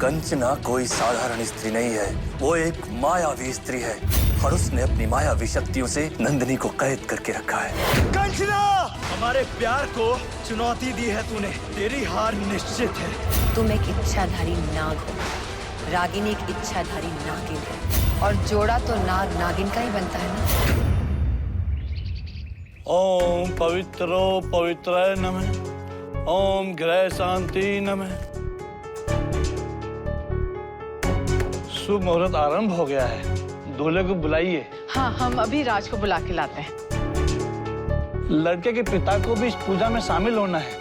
कंचना कोई साधारण स्त्री नहीं है, वो एक मायावी स्त्री है और उसने अपनी मायावी शक्तियों से नंदिनी को कैद करके रखा है। कंचना, हमारे प्यार को चुनौती दी है तूने, तेरी हार निश्चित है। तुम एक इच्छाधारी नाग हो, रागिनी एक इच्छाधारी नागिन है, और जोड़ा तो नाग नागिन का ही बनता है ना। ओम पवित्रो पवित्राय नमः, ओम ग्रह शांति नमः। शुभ मुहूर्त आरंभ हो गया है, दूल्हे को बुलाइए। हाँ, हम अभी राज को बुला के लाते हैं। लड़के के पिता को भी इस पूजा में शामिल होना है,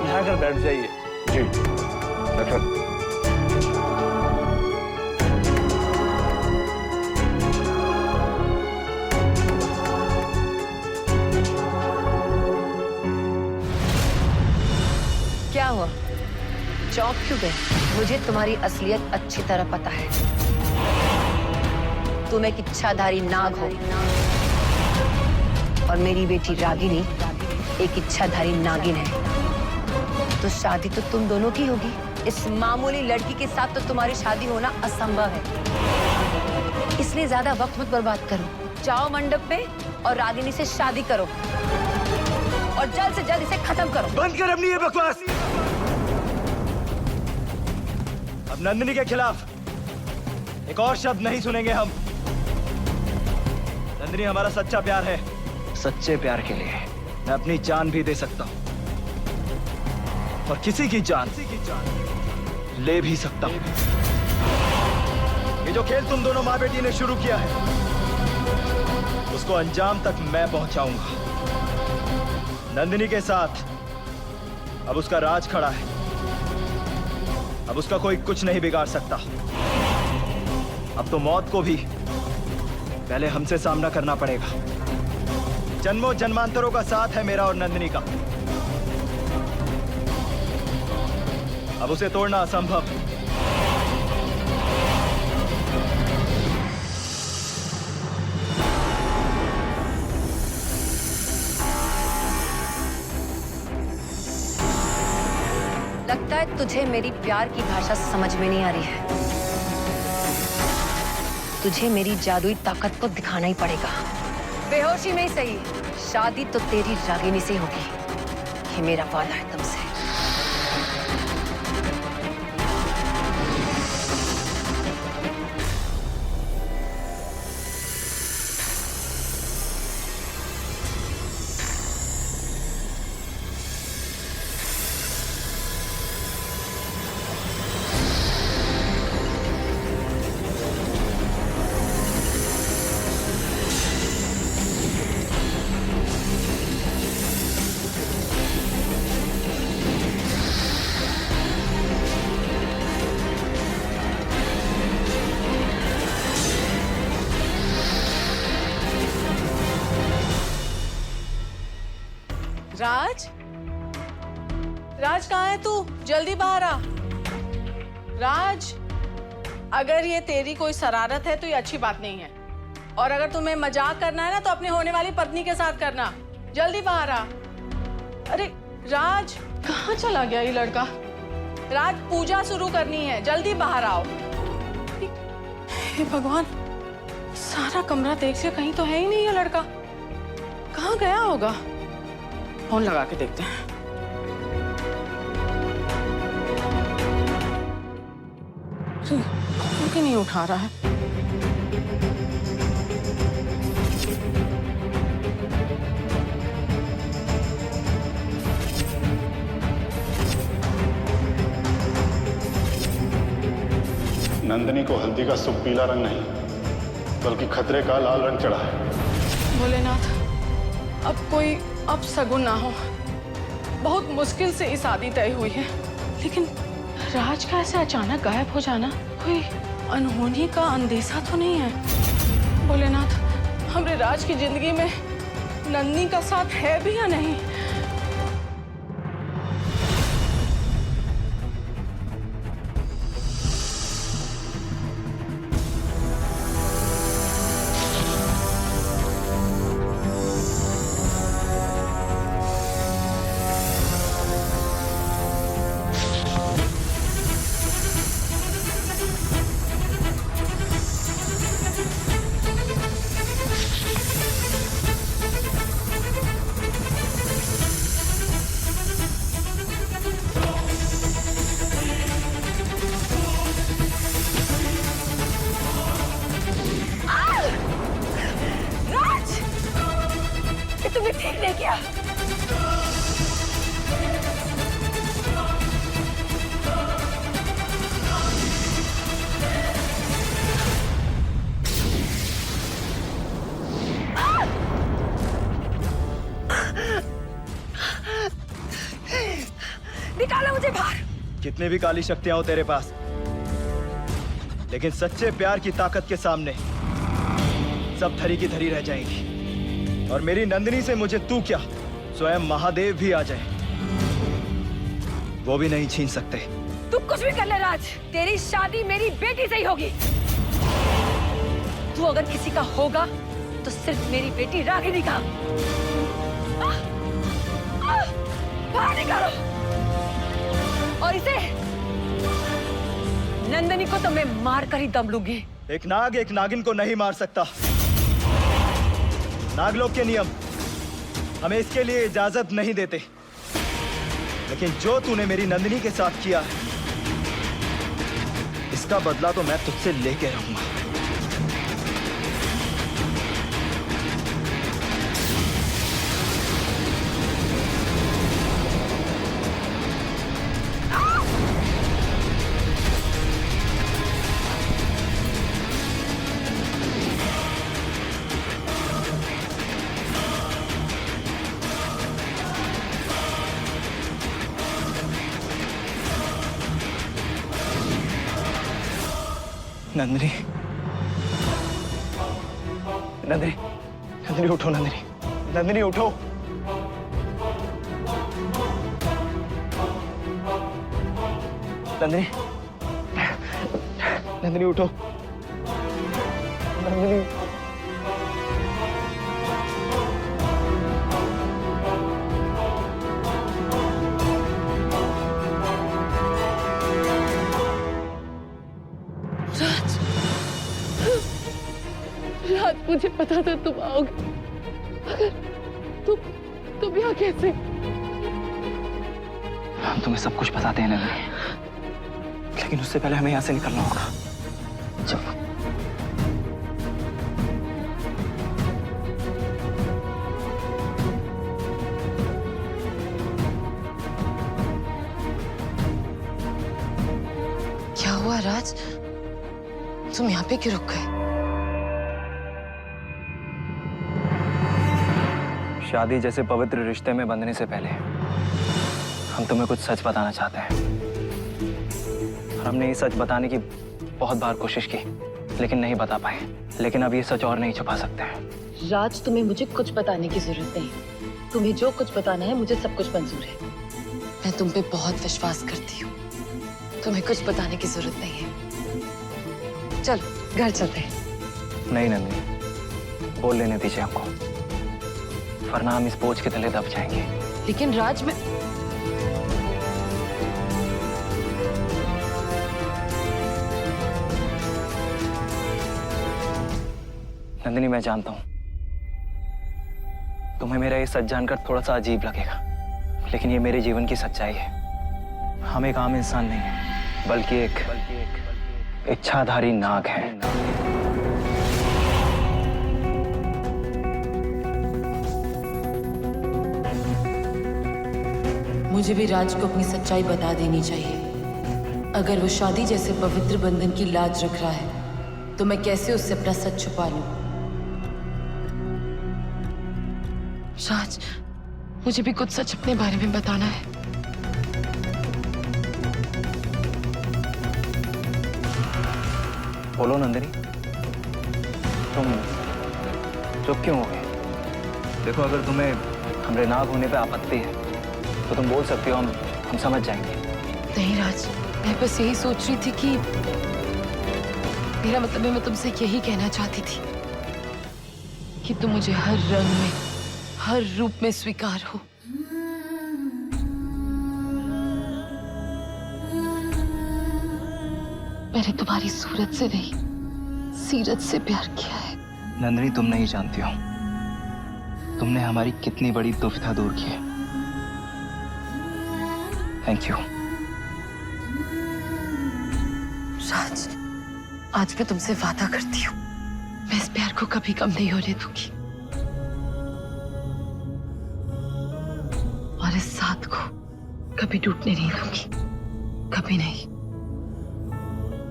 यहाँ कर बैठ जाइए। जी डॉक्टर। क्या हुआ, चौंक क्यों गए? मुझे तुम्हारी असलियत अच्छी तरह पता है। तुम एक इच्छाधारी नाग हो और मेरी बेटी रागिनी एक इच्छाधारी नागिन है। तो शादी तो तुम दोनों की होगी। इस मामूली लड़की के साथ तो तुम्हारी शादी होना असंभव है, इसलिए ज्यादा वक्त मत बर्बाद करो। जाओ मंडप पे और रागिनी से शादी करो और जल्द से जल्द इसे खत्म करो। बंद कर अपनी ये बकवास। अब नंदिनी के खिलाफ एक और शब्द नहीं सुनेंगे हम। नंदिनी हमारा सच्चा प्यार है। सच्चे प्यार के लिए मैं अपनी जान भी दे सकता हूँ और किसी की जान ले भी सकता हूँ। ये जो खेल तुम दोनों माँ बेटी ने शुरू किया है, उसको अंजाम तक मैं पहुंचाऊंगा। नंदिनी के साथ अब उसका राज खड़ा है। अब उसका कोई कुछ नहीं बिगाड़ सकता। अब तो मौत को भी पहले हमसे सामना करना पड़ेगा। जन्मों जन्मांतरों का साथ है मेरा और नंदिनी का। अब उसे तोड़ना असंभव। लगता है तुझे मेरी प्यार की भाषा समझ में नहीं आ रही है। तुझे मेरी जादुई ताकत को दिखाना ही पड़ेगा। बेहोशी में ही सही, शादी तो तेरी रागिनी से होगी। ये मेरा वादा है तुमसे। राज, राज कहाँ है तू? जल्दी बाहर आ। राज, अगर ये तेरी कोई शरारत है तो ये अच्छी बात नहीं है, और अगर तुम्हें मजाक करना है ना तो अपने होने वाली पत्नी के साथ करना। जल्दी बाहर आ। अरे राज, कहाँ चला गया ये लड़का? राज, पूजा शुरू करनी है, जल्दी बाहर आओ। हे भगवान, सारा कमरा देख लिया, कहीं तो है ही नहीं ये लड़का। कहाँ गया होगा? फोन लगा के देखते हैं। फोन क्यों नहीं उठा रहा है? नंदिनी को हल्दी का शुभ पीला रंग नहीं, बल्कि खतरे का लाल रंग चढ़ा है। भोलेनाथ, अब कोई अपशगुन ना हो। बहुत मुश्किल से ये शादी तय हुई है, लेकिन राज का ऐसे अचानक गायब हो जाना कोई अनहोनी का अंदेशा तो नहीं है? भोलेनाथ, हमरे राज की जिंदगी में नंदिनी का साथ है भी या नहीं? तुम्हें ठीक नहीं किया। निकालो मुझे बाहर। कितनी भी काली शक्तियां हो तेरे पास, लेकिन सच्चे प्यार की ताकत के सामने सब धरी की धरी रह जाएंगी। और मेरी नंदिनी से मुझे तू क्या, स्वयं महादेव भी आ जाए वो भी नहीं छीन सकते। तू कुछ भी कर ले राज, तेरी शादी मेरी बेटी से ही होगी। तू अगर किसी का होगा तो सिर्फ मेरी बेटी रागिनी का। बाहर निकालो। और इसे नंदिनी को तो मैं मार कर ही दम लूंगी। एक नाग एक नागिन को नहीं मार सकता। नागलोक के नियम हमें इसके लिए इजाजत नहीं देते। लेकिन जो तूने मेरी नंदिनी के साथ किया है, इसका बदला तो मैं तुझसे लेके रहूंगा। नंदिनी, नंदिनी, नंदिनी उठो। नंदिनी, नंदिनी उठो। नंदिनी, नंदिनी उठो। नंदिनी, राज, मुझे पता था तुम आओगे, मगर तुम यहाँ कैसे? हम तुम्हें सब कुछ बताते हैं नंदिनी, लेकिन उससे पहले हमें यहाँ से निकलना होगा। चलो। क्या हुआ राज, तुम यहाँ पे क्यों रुक गए? शादी जैसे पवित्र रिश्ते में बंधने से पहले हम तुम्हें कुछ सच बताना चाहते हैं। हमने ये सच बताने की बहुत बार कोशिश की, लेकिन नहीं बता पाए। लेकिन अब ये सच और नहीं छुपा सकते हैं। राज, तुम्हें मुझे कुछ बताने की जरूरत नहीं। तुम्हें जो कुछ बताना है मुझे सब कुछ मंजूर है। मैं तुम पे बहुत विश्वास करती हूँ। तुम्हें कुछ बताने की जरूरत नहीं है। चलो घर चलते हैं। नहीं नंदिनी, बोल लेने दीजिए हमको, वरना हम इस बोझ के तले दब जाएंगे। लेकिन राज, मैं नंदिनी, मैं जानता हूं तुम्हें मेरा ये सच जानकर थोड़ा सा अजीब लगेगा, लेकिन ये मेरे जीवन की सच्चाई है। हम एक आम इंसान नहीं है, बल्कि एक इच्छाधारी नाग है। मुझे भी राज को अपनी सच्चाई बता देनी चाहिए। अगर वो शादी जैसे पवित्र बंधन की लाज रख रहा है, तो मैं कैसे उससे अपना सच छुपा लूं? राज, मुझे भी कुछ सच अपने बारे में बताना है। बोलो नंदिनी, तुम चुप क्यों हो गए? देखो, अगर तुम्हें हमरे नाग होने पे आपत्ति है तो तुम बोल सकती हो, हम समझ जाएंगे। नहीं राज, मैं बस यही सोच रही थी कि मेरा मतलब है, मैं तुमसे यही कहना चाहती थी कि तुम मुझे हर रंग में, हर रूप में स्वीकार हो। मैंने तुम्हारी सूरत से नहीं, सीरत से प्यार किया है। नंदिनी, तुम नहीं जानती हो तुमने हमारी कितनी बड़ी दुविधा दूर की है। Thank you. राज, आज मैं तुमसे वादा करती हूँ, मैं इस प्यार को कभी कम नहीं होने दूंगी। तुम्हारे साथ को कभी टूटने नहीं दूंगी, कभी नहीं।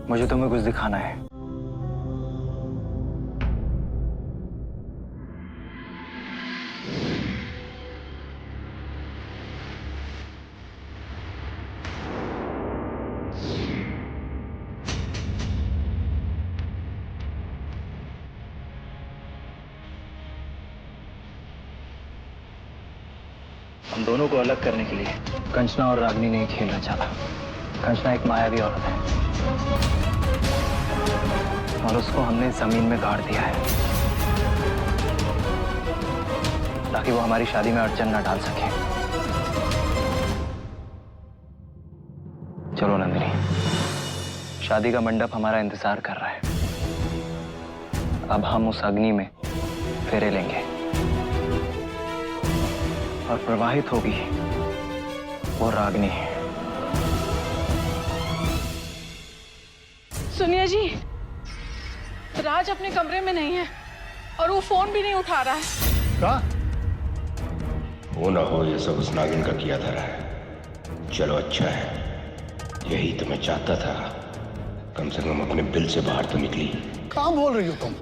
मुझे तुम्हें कुछ दिखाना है। हम दोनों को अलग करने के लिए कंचना और रागनी ने खेल रचा था। कंचना एक मायावी औरत है और उसको हमने जमीन में गाड़ दिया है ताकि वो हमारी शादी में अड़चन न डाल सके। चलो नंदिनी, शादी का मंडप हमारा इंतजार कर रहा है। अब हम उस अग्नि में फेरे लेंगे और प्रवाहित होगी वो रागनी। सुनिए जी, राज अपने कमरे में नहीं है और वो फोन भी नहीं उठा रहा है। कहा? हो ना हो ये सब उस नागिन का किया धरा है। चलो अच्छा है, यही तो मैं चाहता था। कम से कम अपने बिल से बाहर तो निकली। कहाँ बोल रही हो तुम?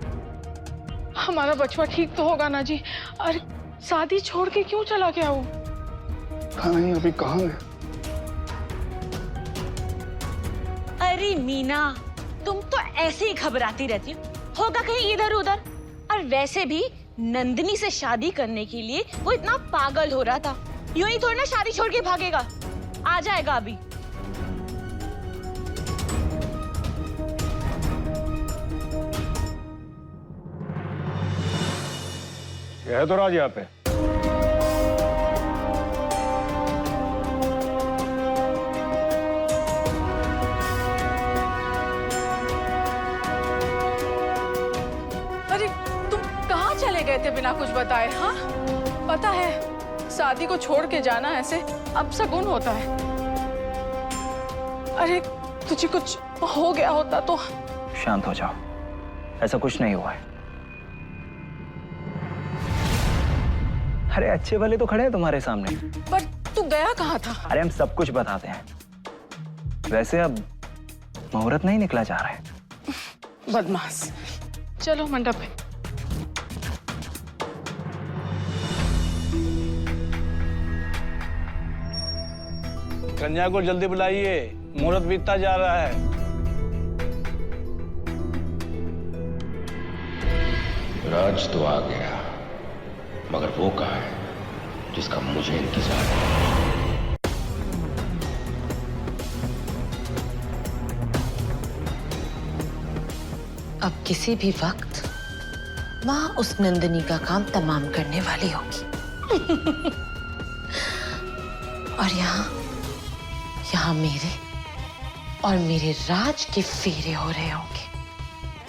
हमारा बचवा ठीक तो होगा ना जी? अरे शादी छोड़ के क्यों चला गया वो? नहीं, अभी कहाँ है? अरे मीना, तुम तो ऐसे ही घबराती रहती हो, होगा कहीं इधर उधर। और वैसे भी नंदिनी से शादी करने के लिए वो इतना पागल हो रहा था। यूं ही थोड़ी ना शादी छोड़ के भागेगा, आ जाएगा अभी। यह है तो राज यहाँ पे। अरे तुम कहाँ चले गए थे बिना कुछ बताए? हाँ, पता है शादी को छोड़ के जाना ऐसे अपशगुन होता है। अरे तुझे कुछ हो गया होता तो। शांत हो जाओ, ऐसा कुछ नहीं हुआ है। अरे अच्छे भले तो खड़े हैं तुम्हारे सामने। पर तू गया कहाँ था? अरे हम सब कुछ बताते हैं। वैसे अब मुहूर्त नहीं निकला जा रहा है। बदमाश, चलो मंडप पे। कन्या को जल्दी बुलाइए, मुहूर्त बीतता जा रहा है। राज तो आ गया, मगर वो कहाँ है जिसका मुझे इंतजार है? अब किसी भी वक्त माँ उस नंदिनी का काम तमाम करने वाली होगी। और यहाँ मेरे और मेरे राज के फेरे हो रहे होंगे।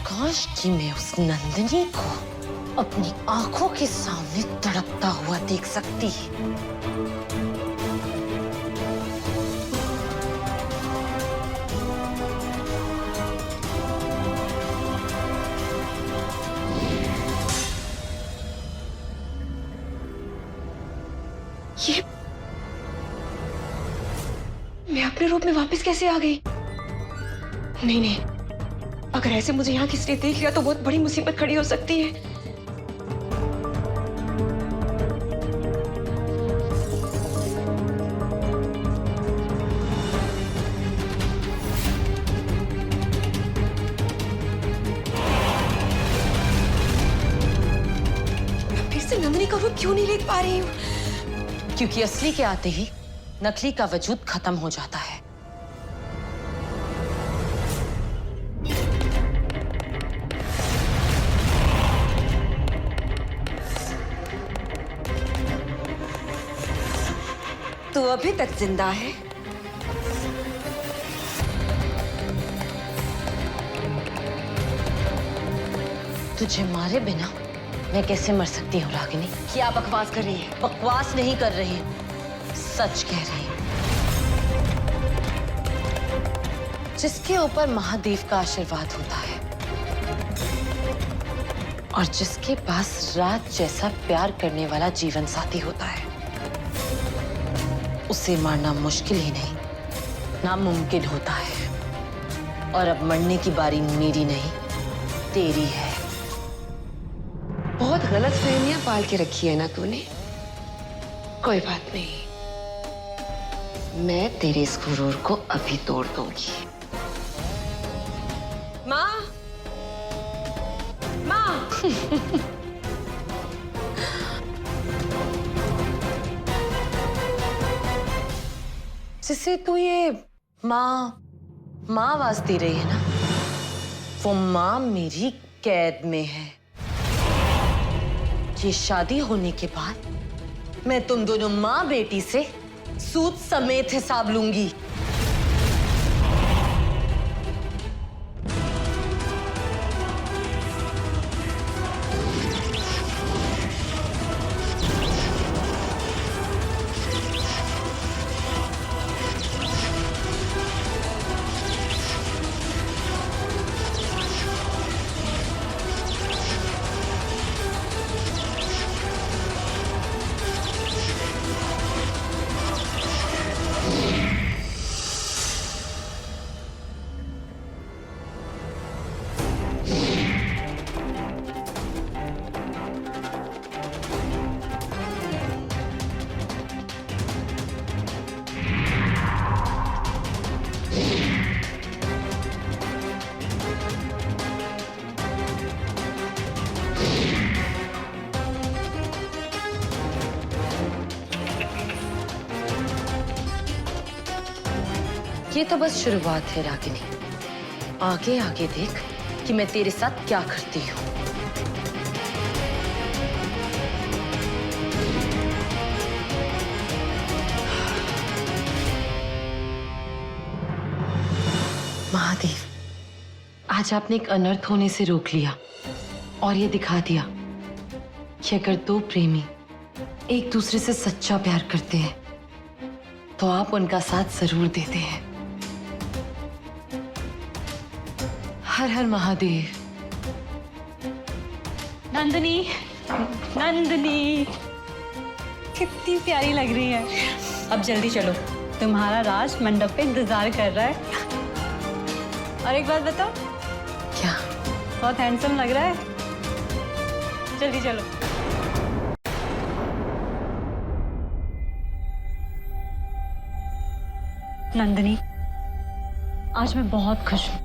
काश कि मैं उस नंदिनी को अपनी आंखों के सामने तड़पता हुआ देख सकती। ये मैं अपने रूप में वापस कैसे आ गई? नहीं, अगर ऐसे मुझे यहाँ किसी ने देख लिया तो बहुत बड़ी मुसीबत खड़ी हो सकती है। मैं फिर से नंदिनी का रूप क्यों नहीं देख पा रही हूँ? क्योंकि असली के आते ही नकली का वजूद खत्म हो जाता है। तू अभी तक जिंदा है? तुझे मारे बिना मैं कैसे मर सकती हूँ रागिनी? क्या बकवास कर रही है? बकवास नहीं कर रही, सच कह रही हूँ। जिसके ऊपर महादेव का आशीर्वाद होता है और जिसके पास राज जैसा प्यार करने वाला जीवन साथी होता है, उसे मारना मुश्किल ही नहीं, नामुमकिन होता है। और अब मरने की बारी मेरी नहीं, तेरी है। बहुत गलत फहमियां पाल के रखी है ना तूने। कोई बात नहीं, मैं तेरे इस गुरूर को अभी तोड़ दूंगी। माँ, माँ। जिससे तू ये माँ आवाज दे रही है ना, वो माँ मेरी कैद में है। ये शादी होने के बाद मैं तुम दोनों माँ बेटी से सूद समेत हिसाब लूंगी। ये तो बस शुरुआत है रागिनी, आगे आगे देख कि मैं तेरे साथ क्या करती हूँ। महादेव, आज आपने एक अनर्थ होने से रोक लिया और ये दिखा दिया कि अगर दो प्रेमी एक दूसरे से सच्चा प्यार करते हैं तो आप उनका साथ जरूर देते हैं। हर हर महादेव। नंदिनी, नंदिनी, कितनी प्यारी लग रही है। अब जल्दी चलो, तुम्हारा राज मंडप पे इंतजार कर रहा है। और एक बात बताओ, क्या? बहुत हैंडसम लग रहा है। जल्दी चलो। नंदिनी, आज मैं बहुत खुश हूँ।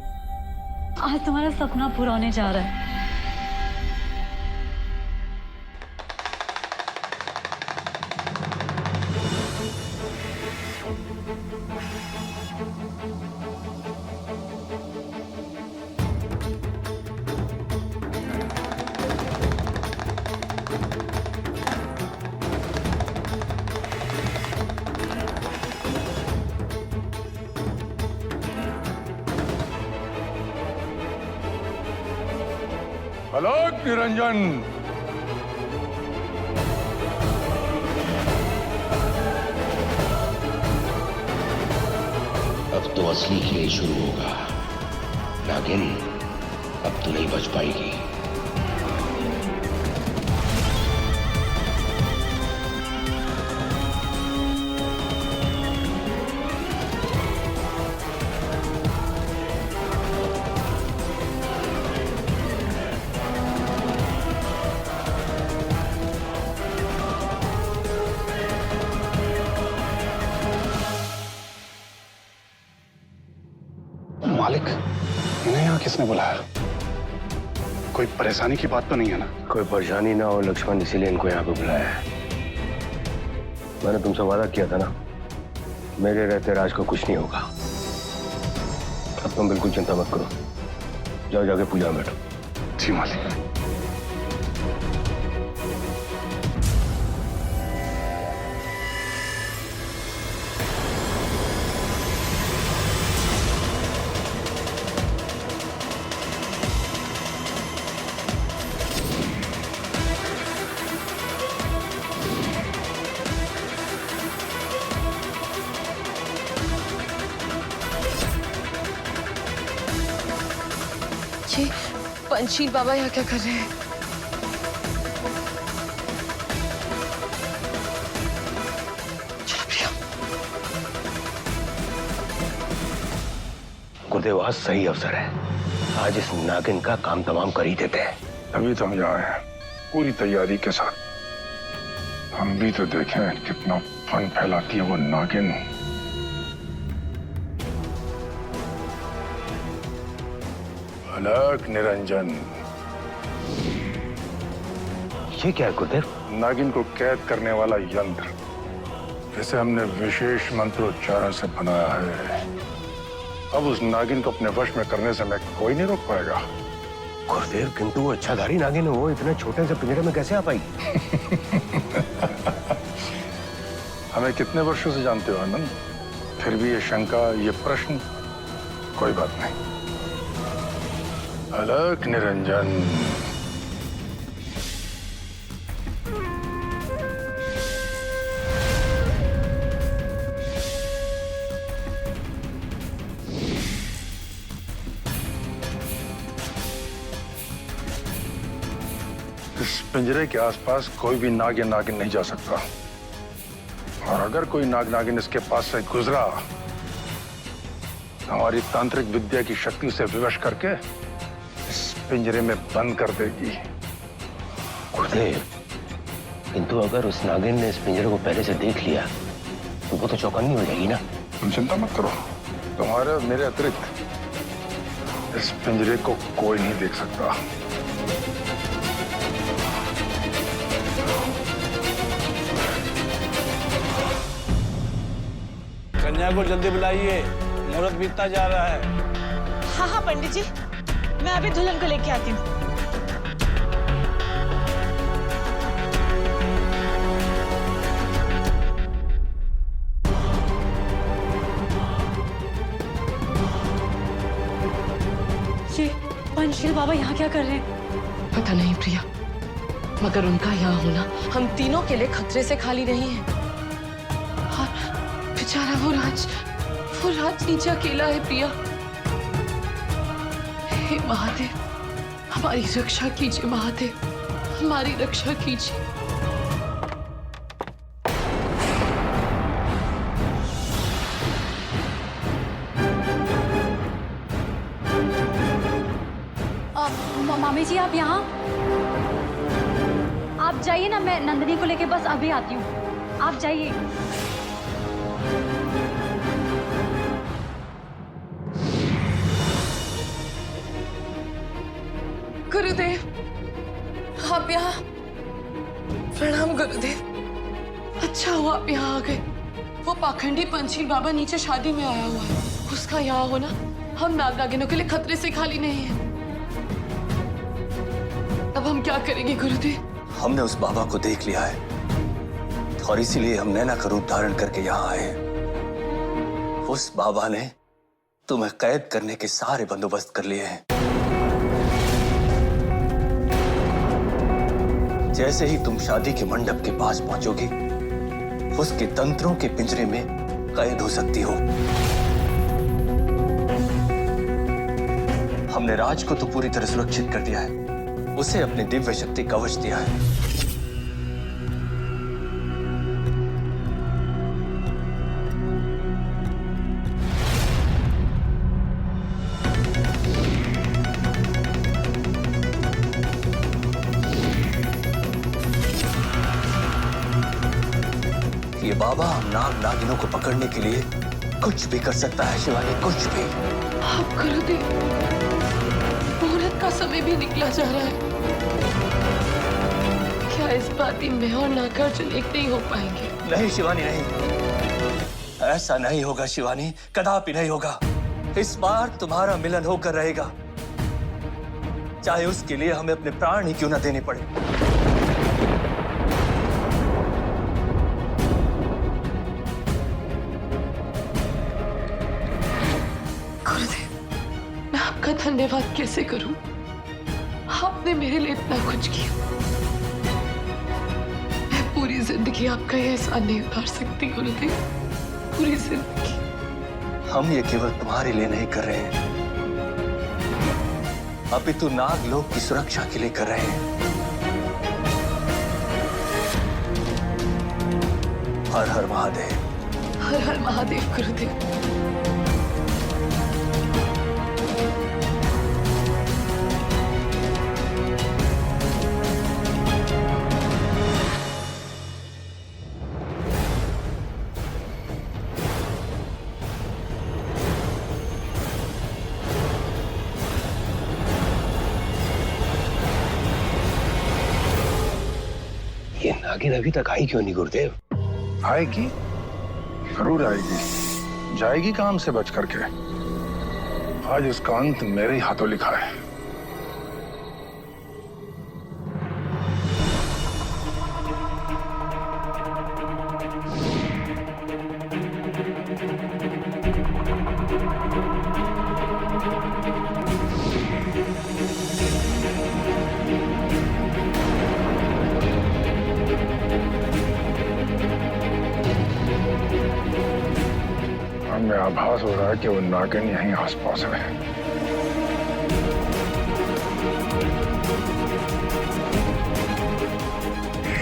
आज तुम्हारा सपना पूरा होने जा रहा है। आलोक निरंजन, अब तो असली खेल शुरू होगा। नागिन, अब तो नहीं बच पाएगी। मालिक, इन्हें यहाँ किसने बुलाया? कोई परेशानी की बात तो नहीं है ना? कोई परेशानी ना हो लक्ष्मण, इसीलिए इनको यहाँ पे बुलाया है। मैंने तुमसे वादा किया था ना, मेरे रहते राज को कुछ नहीं होगा। अब तुम बिल्कुल चिंता मत करो, जाओ जाके पूजा में बैठो। जी मालिक। ये पंचशील बाबा यहाँ क्या कर रहे हैं? चलो प्रिया। गुरुदेव आज सही अवसर है। आज इस नागिन का काम तमाम कर ही देते हैं। अभी तो हम यहाँ हैं पूरी तैयारी के साथ। हम भी तो देखें कितना फन फैलाती है वो नागिन। अलग निरंजन। ये क्या है गुरुदेव? नागिन को कैद करने वाला यंत्र। इसे हमने विशेष मंत्रोच्चारण से बनाया है। अब उस नागिन को अपने वश में करने से मैं कोई नहीं रोक पाएगा। गुरुदेव किंतु वो इच्छाधारी नागिन है, वो इतने छोटे से पिंजरे में कैसे आ पाई? हमें कितने वर्षों से जानते हो आनंद, फिर भी ये शंका, ये प्रश्न, कोई बात नहीं। अलग निरंजन। इस पिंजरे के आसपास कोई भी नाग या नागिन नहीं जा सकता, और अगर कोई नाग नागिन इसके पास से गुजरा, हमारी तांत्रिक विद्या की शक्ति से विवश करके इस पिंजरे में बंद कर देगी। गुरुदेव किंतु अगर उस नागिन ने इस पिंजरे को पहले से देख लिया तो वो तो चौकन्नी हो जाएगी ना। तुम चिंता मत करो, तुम्हारे और मेरे अतिरिक्त इस पिंजरे को कोई नहीं देख सकता। कन्या को जल्दी बुलाइए, मुहूर्त बीतता जा रहा है। हाँ हाँ पंडित जी, मैं अभी दुल्हन को लेके आती हूँ। ये पंचशील बाबा यहाँ क्या कर रहे हैं? पता नहीं प्रिया, मगर उनका यहाँ होना हम तीनों के लिए खतरे से खाली नहीं है। और बेचारा वो राज नीचे अकेला है प्रिया। हे महादेव, हमारी रक्षा कीजिए महादेव, हमारी रक्षा कीजिए। मामी जी आप यहाँ? आप जाइए ना, मैं नंदिनी को लेके बस अभी आती हूँ। आप जाइए। गुरुदेव आप यहाँ? प्रणाम गुरुदेव, अच्छा हुआ आप यहाँ आ गए। वो पाखंडी पंचशील बाबा नीचे शादी में आया हुआ है, उसका यहाँ होना हम नाग नागिनों के लिए खतरे से खाली नहीं है। अब हम क्या करेंगे गुरुदेव? हमने उस बाबा को देख लिया है और इसीलिए हम नैना का रूप धारण करके यहाँ आए। उस बाबा ने तुम्हें कैद करने के सारे बंदोबस्त कर लिए हैं। जैसे ही तुम शादी के मंडप के पास पहुंचोगी, उसके तंत्रों के पिंजरे में कैद हो सकती हो। हमने राज को तो पूरी तरह सुरक्षित कर दिया है, उसे अपनी दिव्य शक्ति कवच दिया है। ये बाबा हम नाग नागिनों को पकड़ने के लिए कुछ भी कर सकता है शिवानी, कुछ भी। आप गुरुदेव, मुहूर्त का समय भी निकला जा रहा है। क्या इस बात में और नागार्जुन एक नहीं हो पाएंगे? नहीं शिवानी, नहीं, ऐसा नहीं होगा शिवानी, कदापि नहीं होगा। इस बार तुम्हारा मिलन होकर रहेगा, चाहे उसके लिए हमें अपने प्राण ही क्यों न देने पड़े। गुरुदेव, मैं आपका धन्यवाद कैसे करूं? आपने मेरे लिए इतना कुछ किया। मैं पूरी जिंदगी आपका ये एहसान नहीं उतार सकती गुरुदेव, पूरी जिंदगी। हम ये केवल तुम्हारे लिए नहीं कर रहे हैं, अपितु नागलोक की सुरक्षा के लिए कर रहे हैं। हर हर महादेव। हर हर महादेव गुरुदेव। ये नागिन अभी तक आई क्यों नहीं गुरुदेव? आएगी, जरूर आएगी। जाएगी काम से बच करके। आज इसका अंत मेरे ही हाथों लिखा है। हमें आभास हो रहा है कि वो नागिन यहीं आसपास है।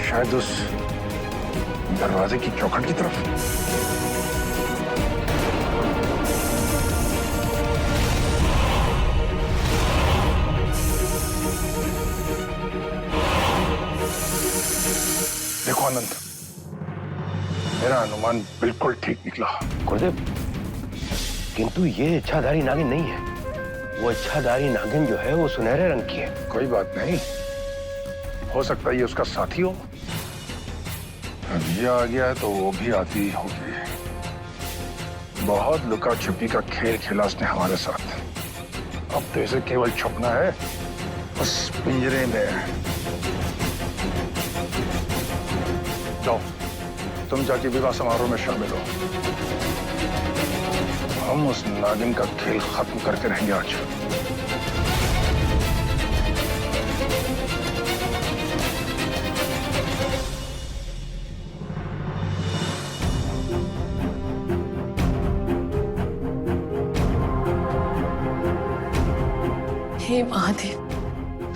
शायद उस दरवाजे की चौखट की तरफ। देखो आनंद, मेरा अनुमान बिल्कुल ठीक निकला। गुरुदेव, किंतु ये इच्छाधारी नागिन नहीं है। वो इच्छाधारी नागिन जो है वो सुनहरे रंग की है। कोई बात नहीं, हो सकता है ये उसका साथी हो। अब ये आ गया है तो वो भी आती ही होगी। बहुत लुका छुपी का खेल खेला उसने हमारे साथ। अब तो इसे केवल छुपना है उस पिंजरे में। जाओ, तुम जाके विवाह समारोह में शामिल हो। हम उस नागिन का खेल खत्म करके रहेंगे आज। हे महादेव,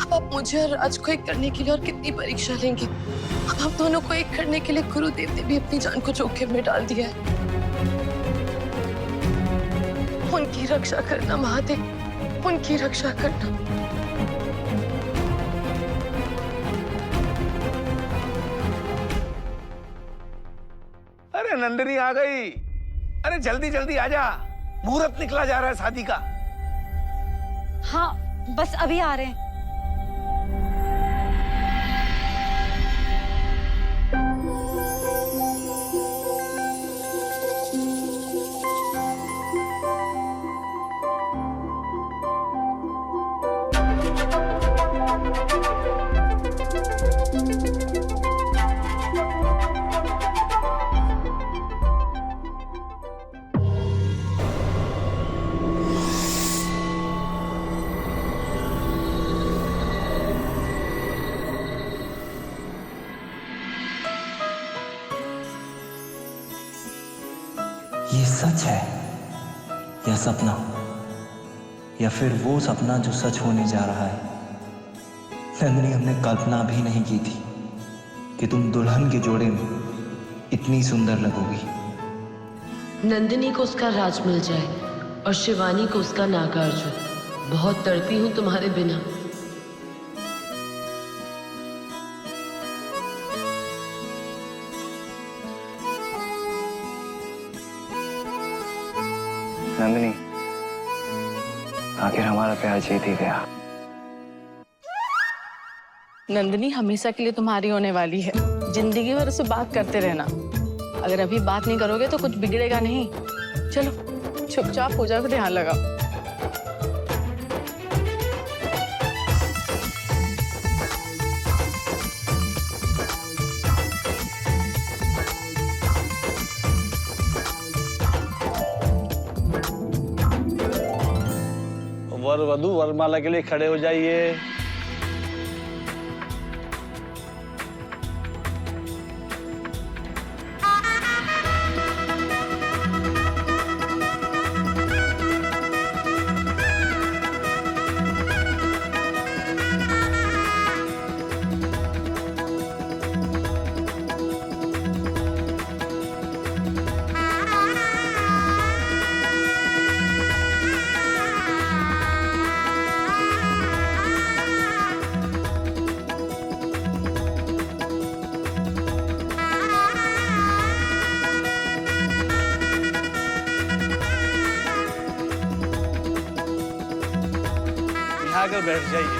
अब आप मुझे और राज को एक करने के लिए और कितनी परीक्षा लेंगे? अब हम दोनों को एक करने के लिए गुरुदेव ने भी अपनी जान को जोखिम में डाल दिया है। उनकी रक्षा करना महादेव, उनकी रक्षा करना। अरे नंदिनी आ गई। अरे जल्दी जल्दी आजा, मुहूर्त निकला जा रहा है शादी का। हाँ, बस अभी आ रहे हैं। ये सच है या सपना, या फिर वो सपना जो सच होने जा रहा है? नंदिनी, हमने कल्पना भी नहीं की थी कि तुम दुल्हन के जोड़े में इतनी सुंदर लगोगी। नंदिनी को उसका राज मिल जाए और शिवानी को उसका नागार्जुन। बहुत तड़पी हूं तुम्हारे बिना। नंदिनी, आखिर हमारा प्यार जीत ही गया। नंदिनी हमेशा के लिए तुम्हारी होने वाली है। जिंदगी भर उससे बात करते रहना। अगर अभी बात नहीं करोगे तो कुछ बिगड़ेगा नहीं। चलो चुपचाप पूजा को ध्यान लगाओ। वर वधु वरमाला के लिए खड़े हो जाइए। आकर बैठ जाइए।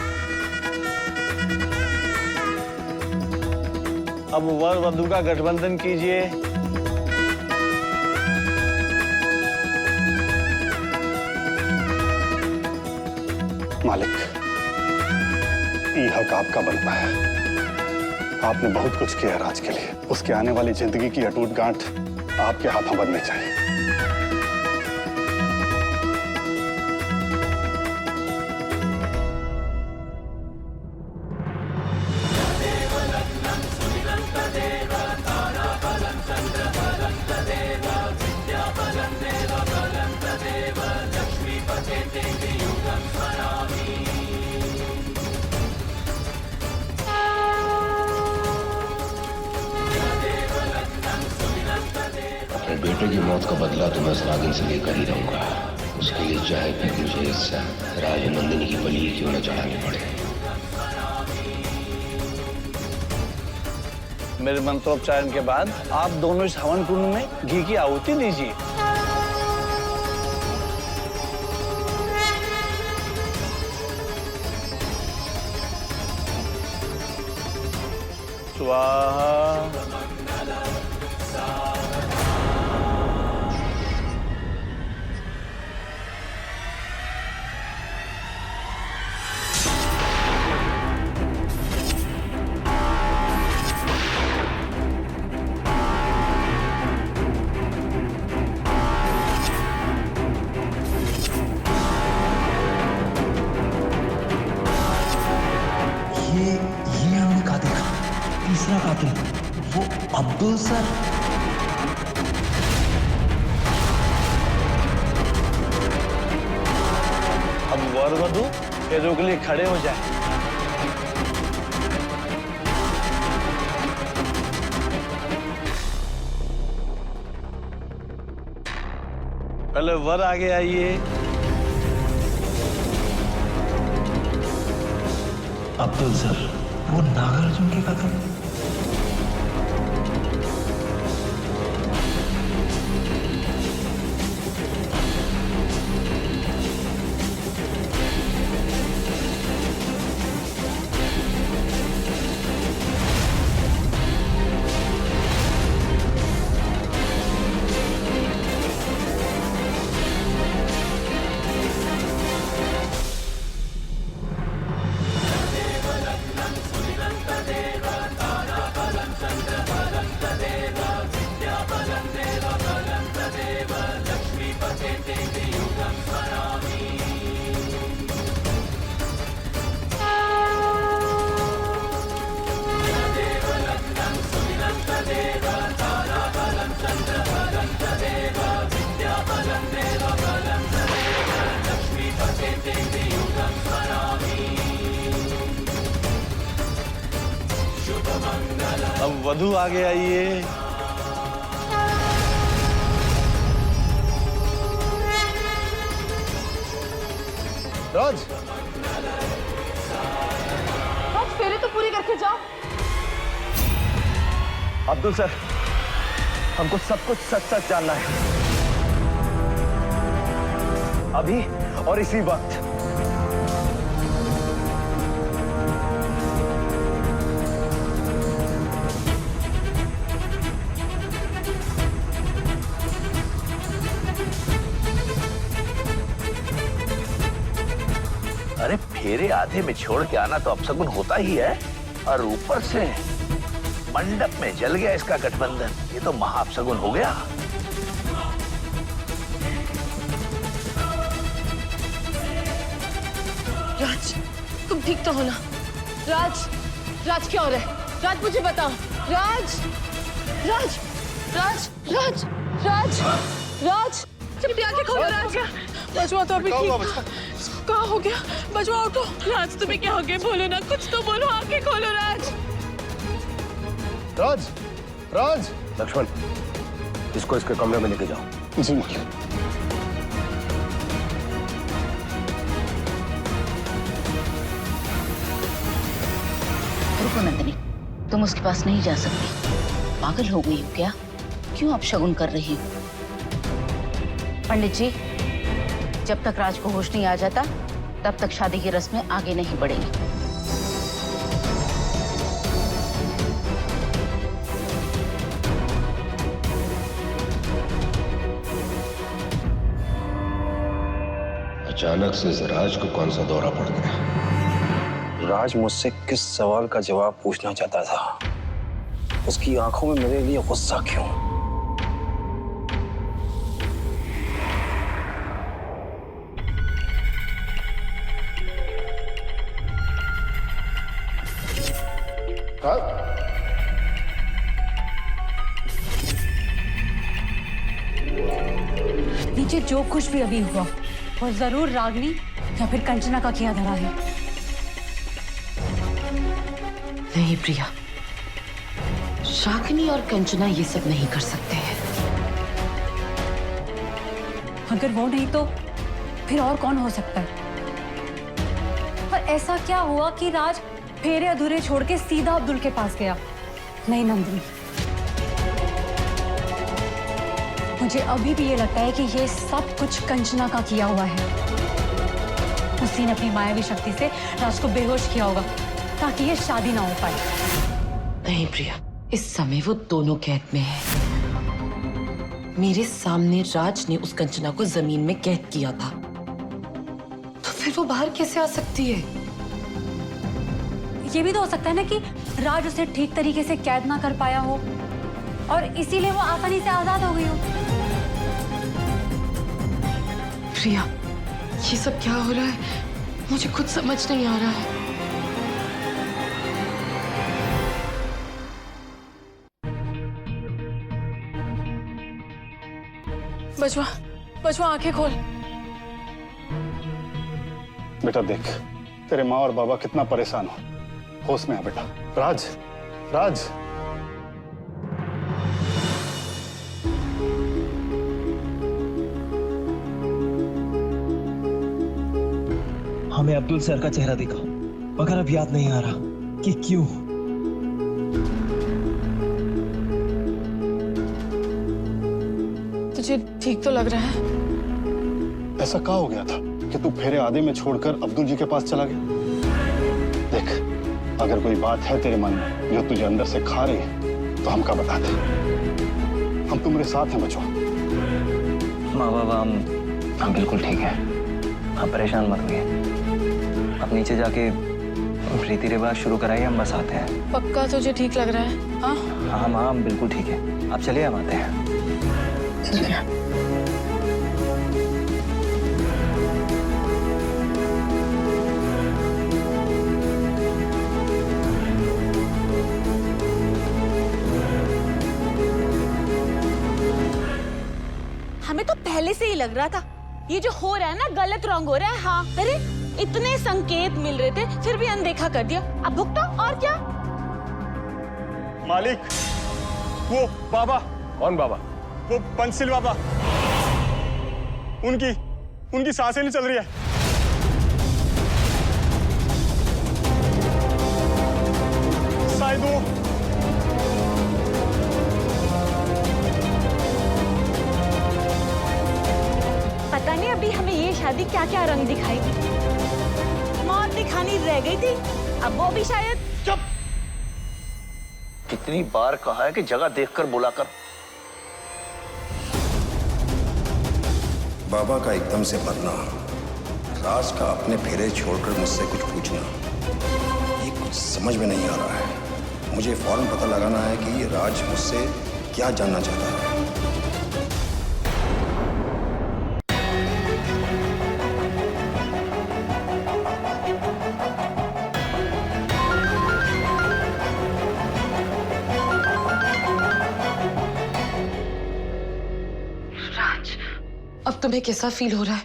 अब वर वधु का गठबंधन कीजिए। मालिक, ये हक आपका बनता है। आपने बहुत कुछ किया राज के लिए। उसके आने वाली जिंदगी की अटूट गांठ आपके हाथों बननी चाहिए। अपने बेटे की मौत का बदला तो मैं उस नागिन से लेकर ही रहूंगा। उसके लिए चाहे फिर मुझे हिस्सा राज नंदिनी की बलि क्यों न चढ़ानी पड़े। मेरे मंत्रोच्चारण के बाद आप दोनों इस हवन कुंड में घी की आहुति दीजिए। स्वाहा। ये हमने कहा देखा, तीसरा कातिल वो अब्दुल सर। अब वर वधु फेरों के लिए खड़े हो जाए। पहले वर आगे आइए। अब्दुल सर, वो नागार्जुन के कदम। अब वधु आगे आइए। राज, फेरे तो पूरी करके जाओ। अब्दुल सर, हमको सब कुछ सच सच जानना है, अभी और इसी वक्त। अरे फेरे आधे में छोड़ के आना तो अपशगुन होता ही है, और ऊपर से मंडप में जल गया इसका गठबंधन। ये तो महाअपशगुन हो गया। राज, तुम ठीक तो हो ना? राज, राज क्या हो रहा है? राज मुझे बताओ। राज, राज, राज, राज, राज, राज, अपनी आंखें खोलो। राज, बजवा तो अभी ठीक। कहाँ हो गया? बजवा उठो। राज तुम्हें क्या हो गया? बोलो ना, कुछ तो बोलो। आंखें खोलो राज। राज, राज। लक्ष्मण, इसको इसके कमरे में लेके जाओ। जी मालिक। रुको नंदिनी, तुम उसके पास नहीं जा सकती। पागल हो गई हो क्या? क्यों अपशगुन कर रही हो? पंडित जी, जब तक राज को होश नहीं आ जाता तब तक शादी की रस्में आगे नहीं बढ़ेंगी। अचानक से इस राज को कौन सा दौरा पड़ गया? राज मुझसे किस सवाल का जवाब पूछना चाहता था? उसकी आंखों में मेरे लिए गुस्सा क्यों? नीचे जो कुछ भी अभी हुआ वो जरूर रागनी या फिर कंचना का किया धरा है। नहीं प्रिया, रागिनी और कंचना ये सब नहीं कर सकते हैं। अगर वो नहीं तो फिर और कौन हो सकता है? पर ऐसा क्या हुआ कि राज फेरे अधूरे छोड़ के सीधा अब्दुल के पास गया? नहीं नंदिनी, मुझे अभी भी ये लगता है कि ये सब कुछ कंचना का किया हुआ है। उसी ने अपनी मायावी शक्ति से राज को बेहोश किया होगा ताकि ये शादी ना हो पाए। नहीं प्रिया, इस समय वो दोनों कैद में है। मेरे सामने राज ने उस कंचना को जमीन में कैद किया था, तो फिर वो बाहर कैसे आ सकती है? ये भी तो हो सकता है ना कि राज उसे ठीक तरीके से कैद ना कर पाया हो और इसीलिए वो आसानी से आजाद हो गई हो। प्रिया, ये सब क्या हो रहा है? मुझे खुद समझ नहीं आ रहा है। बचवा, बचवा आंखें खोल। बेटा देख, तेरे माँ और बाबा कितना परेशान हो। होश में आ बेटा। राज, राज। हमें अब्दुल सर का चेहरा दिखा, मगर अब याद नहीं आ रहा कि क्यों। तुझे ठीक तो लग रहा है? ऐसा क्या हो गया था कि तू फेरे आधे में छोड़कर अब्दुल जी के पास चला गया? देख, अगर कोई बात है तेरे मन में जो तुझे अंदर से खा रही है तो हमका बता दे। हम तुम्हारे साथ हैं बचवा। माँ बाबा, हम बिल्कुल ठीक है। आप परेशान मत होइए। आप नीचे जाके रीति रिवाज शुरू कराइए, हम बस आते हैं। पक्का तुझे ठीक लग रहा है? हाँ हाँ माँ, हम बिल्कुल ठीक है। आप चलिए, हम आते हैं। चलिए। हमें तो पहले से ही लग रहा था ये जो हो रहा है ना, गलत रॉन्ग हो रहा है। हाँ, अरे इतने संकेत मिल रहे थे फिर भी अनदेखा कर दिया। अब भुगतो और क्या? मालिक, वो बाबा। कौन बाबा? वो बंसिल बाबा। उनकी सांसें नहीं चल रही है। शायद वो पता नहीं अभी हमें ये शादी क्या क्या रंग दिखाएगी। मौत दिखानी रह गई थी, अब वो भी शायद। चुप! कितनी बार कहा है कि जगह देखकर बुलाकर। बाबा का एकदम से मरना, राज का अपने फेरे छोड़कर मुझसे कुछ पूछना, ये कुछ समझ में नहीं आ रहा है। मुझे फौरन पता लगाना है कि ये राज मुझसे क्या जानना चाहता है। अब तुम्हें कैसा फील हो रहा है?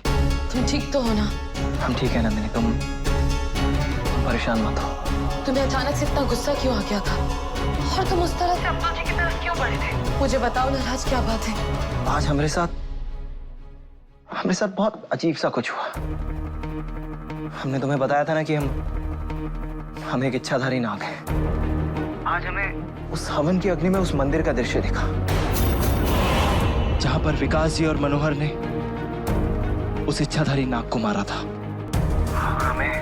तुम ठीक तो हो ना? हम ठीक है नंदिनी, तुम परेशान मत हो। तुम्हें अचानक से इतना गुस्सा क्यों आ गया था? और तुम उस तरह से अब्दुल जी की तरफ क्यों बढ़े थे? मुझे बताओ ना राज, क्या बात है? आज हमारे साथ बहुत अजीब सा कुछ हुआ। हमने तुम्हें बताया था ना कि हम एक इच्छाधारी नाग हैं। आज हमें उस हवन की अग्नि में उस मंदिर का दृश्य दिखा जहां पर विकास जी और मनोहर ने उस इच्छाधारी नाग को मारा था। हमें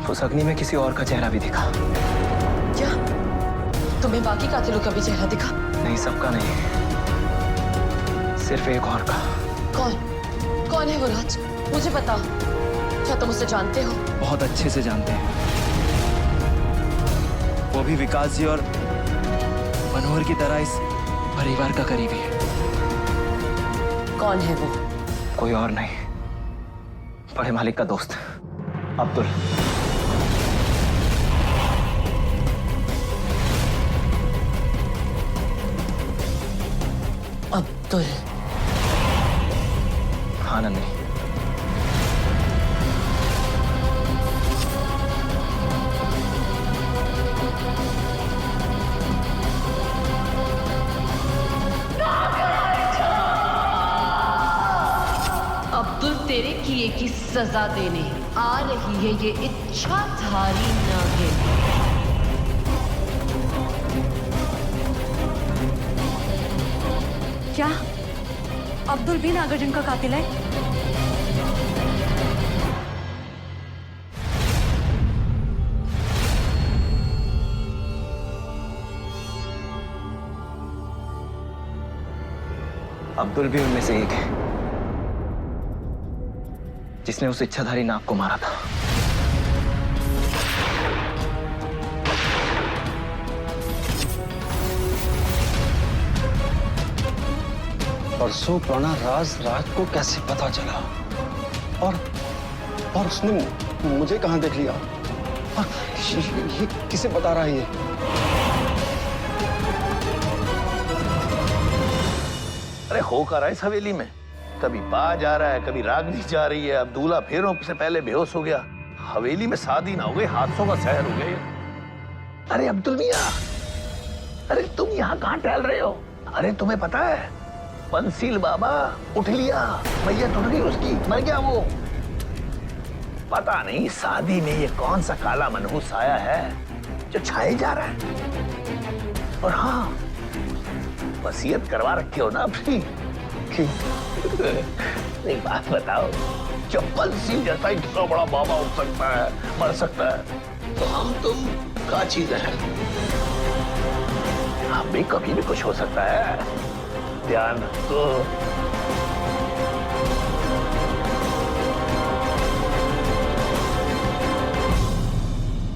उस अग्नि में किसी और का चेहरा भी दिखा। क्या तुम्हें बाकी कातिलों का भी चेहरा दिखा? नहीं, सबका नहीं, सिर्फ एक और का। कौन है वो राज? मुझे बता। क्या तुम उसे जानते हो? बहुत अच्छे से जानते हैं। वो भी विकास जी और मनोहर की तरह इस परिवार का करीबी है। कौन है वो? कोई और नहीं, बड़े मालिक का दोस्त अब्दुल। अब्दुल? हाँ नंदिनी, अब्दुल तेरे किए की सजा देने आ रही है ये इच्छाधारी नागिन। क्या अब्दुल भी नागार्जुन का कातिल है? अब्दुल भी उनमें से एक है जिसने उस इच्छाधारी नाग को मारा था। परसों पुराना राज को कैसे पता चला? और उसने मुझे कहां देख लिया? और ये किसे बता रहा है ये? अरे हो क्या रहा है इस हवेली में? कभी बा जा रहा है, कभी रागनी जा रही है, अब दूल्हा फेरों से पहले बेहोश हो गया। हवेली में शादी ना हो गई, हादसों का शहर हो गया। अरे अब्दुल मियां, अरे तुम यहाँ कहाँ टहल रहे हो? अरे तुम्हें पता है पंसील बाबा उठ लिया, मैयत उठ गई उसकी, मर गया वो। पता नहीं शादी में ये कौन सा काला मनहूस आया है जो छाए जा रहा है। और हाँ, वसीयत करवा रखी हो ना अपनी कि एक बात बताओ, जो पंसील जैसा इतना बड़ा बाबा उठ सकता है, मर सकता है, तो हम तुम क्या चीज है? हम भी कभी भी कुछ हो सकता है। ध्यान रखो।